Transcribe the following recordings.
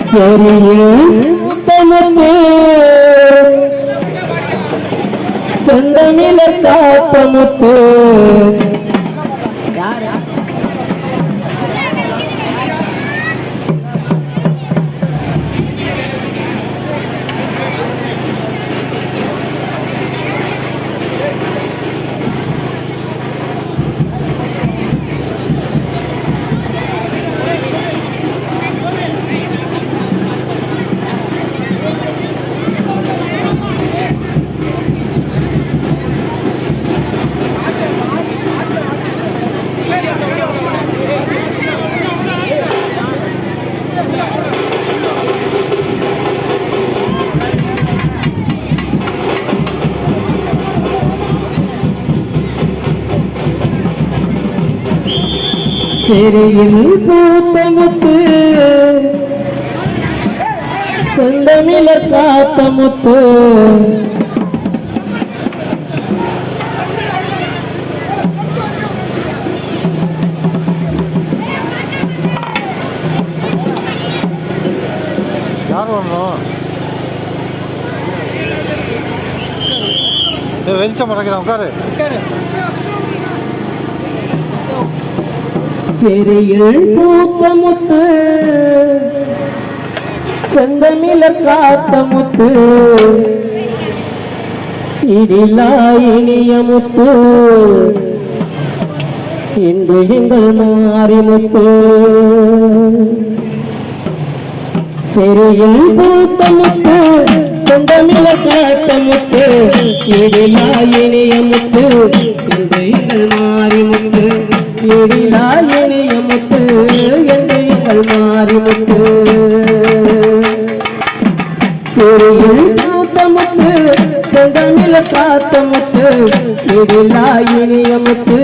சரியில் தனமே சொந்தமில காப்பமுத்து சிறையில் பூத்தமுத்து சொந்தமில காத்தமுத்து யார் வரணும் வெளிச்சம் மறக்கிறான் உட்காரு சிறையில் பூத்தமுத்து சொந்தமில காத்தமுத்து இடிலா இனியமுத்து இன்று எங்கள் மாறிமுத்து சிறையில் பூத்தமுத்து சொந்தமில காத்தமுத்து இடிலா இனியமுத்து இன்று எங்கள் மாறிமுத்து எடிலா இனியமுத்து என்று எங்கள் மாறிமுத்து சிறையில் பூத்தமுத்து சொந்தமில காத்தமுத்து எடிலா இனியமுத்து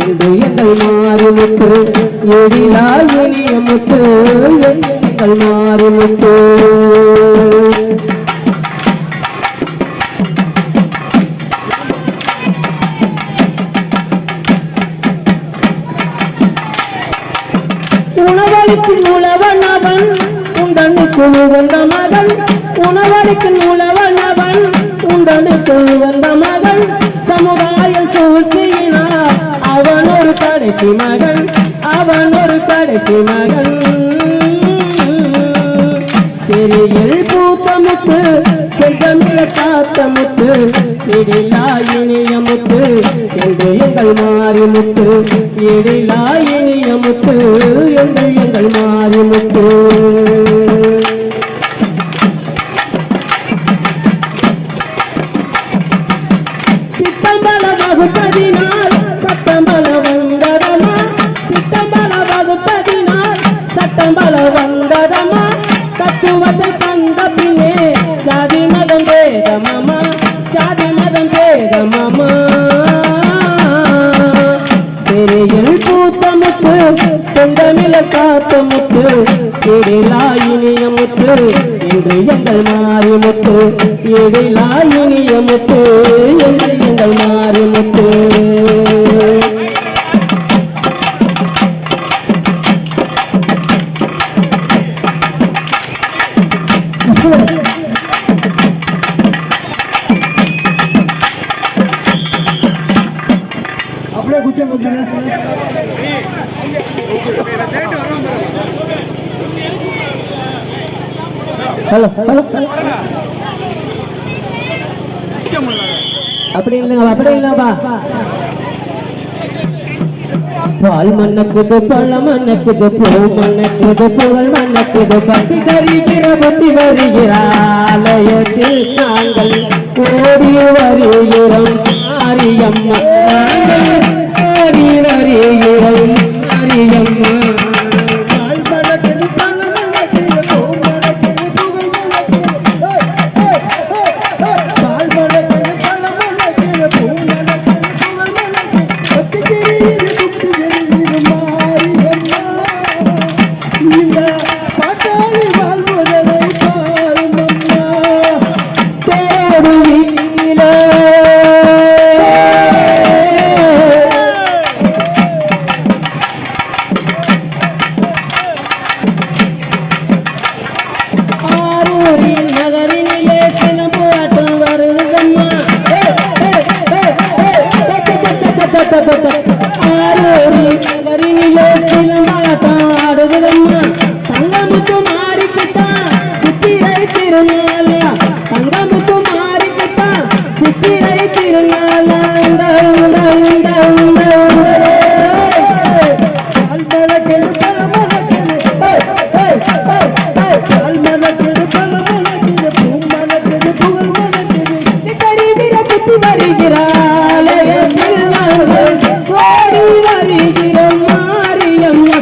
என்று எங்கள் மாறிமுத்து எடிலா இனியமுத்து என்று எங்கள் மாறிமுத்து உணவளிக்கு உழவனவன் உண்டனுக்கு உகந்த மகன் உணவளிக்கு உழவனவன் உண்டனுக்கு உகந்த மகன் சமுதாய சூழ்ச்சியினார் அவன் ஒரு கடைசி மகன் அவன் ஒரு கடைசி மகன் சிறையில் பூத்தமுத்து செந்தமிழ காத்தமுத்து இடிலா இனியமுத்து என்று எங்கள் மாறிமுத்து இடிலா இனியமுத்து என்று எங்கள் மாறிமுத்து சித்தம்பல வகுப்பதினால் சட்டம்பல வந்ததமா சித்தம்பல வகுப்பதினால் சட்டம்பல வந்ததமா தத்துவத்தை தந்த பின்னே ஜாதி மதம் வேதமாமா ஜாதி மதம் வேதமாமா சிறையில் பூத்தமுத்து செந்தமிழ காத்தமுத்து இடிலா இனியமுத்து என்று எங்கள் மாறிமுத்து இடிலா இனியமுத்து என்று எங்கள் மாறிமுத்து அப்படியே குச்சம் குச்சம் ஹலோ ஹலோ அப்படி இல்லைங்க அப்படி இல்லப்பா பால் மண்ணக்குது பழ மண்ணக்குது பூ மண்ணக்குது புகழ் மண்ணக்குது பக்தி தருகிற பக்தி வருகிறாலயத்தில் நாங்கள் ஓடி வருகிறோம் மாரியம்மா ஓடி வருகிறோம் மாரியம்மா ஆரோரி நகரினிலே சிலம்பாட்டம் ஆடுகிறம்மா தங்கமுத்து மாறிக்கிட்டான் சித்திரை திருநாளா தங்கமுத்து மாறிக்கிட்டான் சித்திரை திருநாளா வருகிறாள் கோடி வருகிற மாரியம்மா